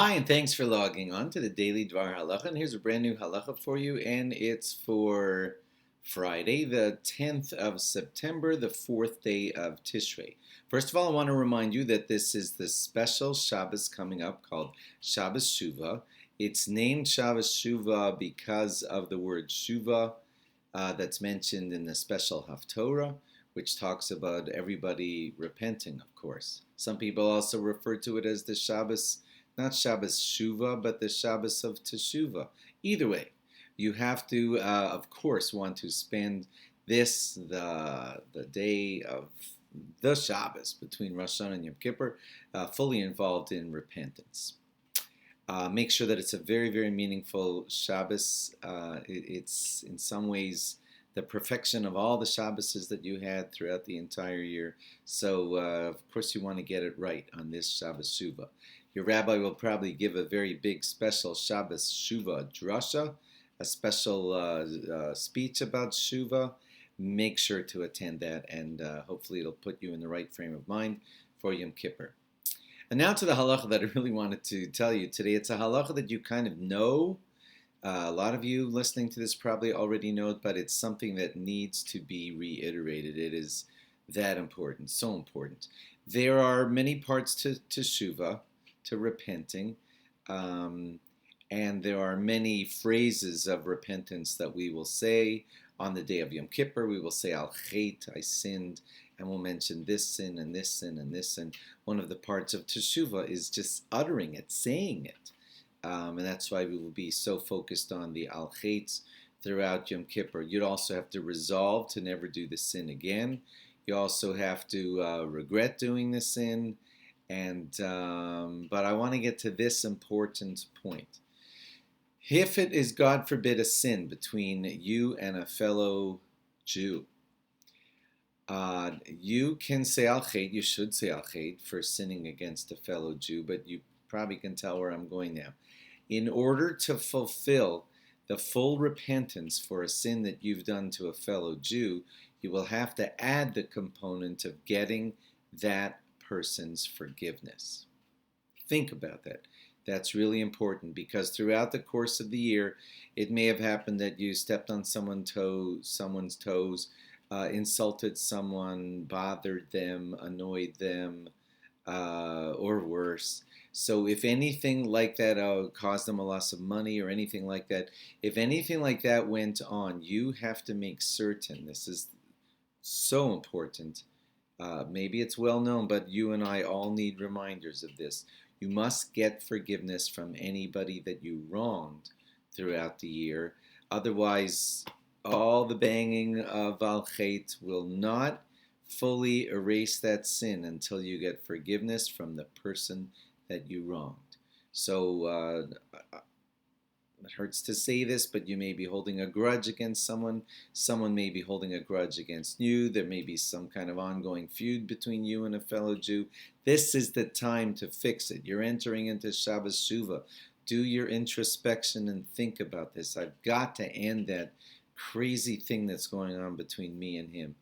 Hi, and thanks for logging on to the Daily DVAR Halacha. And here's a brand new halacha for you, and it's for Friday, the 10th of September, the fourth day of Tishrei. First of all, I want to remind you that this is the special Shabbos coming up called Shabbos Shuvah. It's named Shabbos Shuvah because of the word Shuvah that's mentioned in the special Haftorah, which talks about everybody repenting, of course. Some people also refer to it as the Shabbos, not Shabbos Shuvah, but the Shabbos of Teshuvah. Either way, you have to, of course, want to spend the day of the Shabbos between Rosh Hashanah and Yom Kippur, fully involved in repentance. Make sure that it's a very, very meaningful Shabbos. It's in some ways the perfection of all the Shabboses that you had throughout the entire year. So, of course, you want to get it right on this Shabbos Shuvah. Your rabbi will probably give a very big special Shabbos Shuvah drasha, a special speech about Shuvah. Make sure to attend that, and hopefully it'll put you in the right frame of mind for Yom Kippur. And now to the halacha that I really wanted to tell you today. It's a halacha that you kind of know. A lot of you listening to this probably already know it, but it's something that needs to be reiterated. It is that important, so important. There are many parts to Shuvah, to repenting, and there are many phrases of repentance that we will say on the day of Yom Kippur. We will say, Al Chet, I sinned, and we'll mention this sin and this sin and this sin. One of the parts of Teshuvah is just uttering it, saying it. And that's why we will be so focused on the Al Chet's throughout Yom Kippur. You'd also have to resolve to never do the sin again. You also have to regret doing the sin. But I want to get to this important point. If it is, God forbid, a sin between you and a fellow Jew, you can say Al Chet, you should say Al Chet for sinning against a fellow Jew, but you probably can tell where I'm going now. In order to fulfill the full repentance for a sin that you've done to a fellow Jew, you will have to add the component of getting that person's forgiveness. Think about that. That's really important because throughout the course of the year, it may have happened that you stepped on someone's toes, insulted someone, bothered them, annoyed them, or worse. So if anything like that caused them a loss of money or anything like that, if anything like that went on, you have to make certain, this is so important, maybe it's well known, but you and I all need reminders of this. You must get forgiveness from anybody that you wronged throughout the year. Otherwise, all the banging of Al Chet will not fully erase that sin until you get forgiveness from the person that you wronged. So it hurts to say this, but you may be holding a grudge against someone. Someone may be holding a grudge against you. There may be some kind of ongoing feud between you and a fellow Jew. This is the time to fix it. You're entering into Shabbos Shuvah. Do your introspection and think about this. I've got to end that crazy thing that's going on between me and him.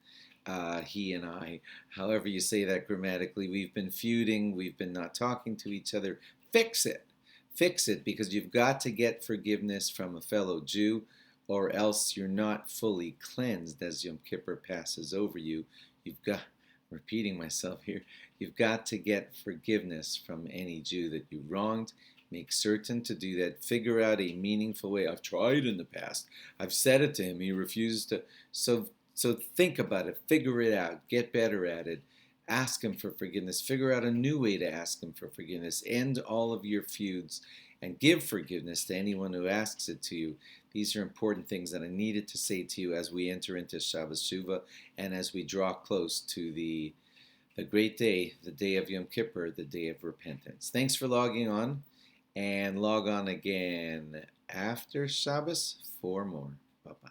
He and I, however you say that grammatically, we've been feuding, we've been not talking to each other. Fix it. Fix it, because you've got to get forgiveness from a fellow Jew, or else you're not fully cleansed as Yom Kippur passes over you. You've got, repeating myself here, you've got to get forgiveness from any Jew that you wronged. Make certain to do that. Figure out a meaningful way. I've tried in the past. I've said it to him. He refused to. So think about it. Figure it out. Get better at it. Ask him for forgiveness. Figure out a new way to ask him for forgiveness. End all of your feuds and give forgiveness to anyone who asks it to you. These are important things that I needed to say to you as we enter into Shabbos Shuvah and as we draw close to the great day, the day of Yom Kippur, the day of repentance. Thanks for logging on, and log on again after Shabbos for more. Bye-bye.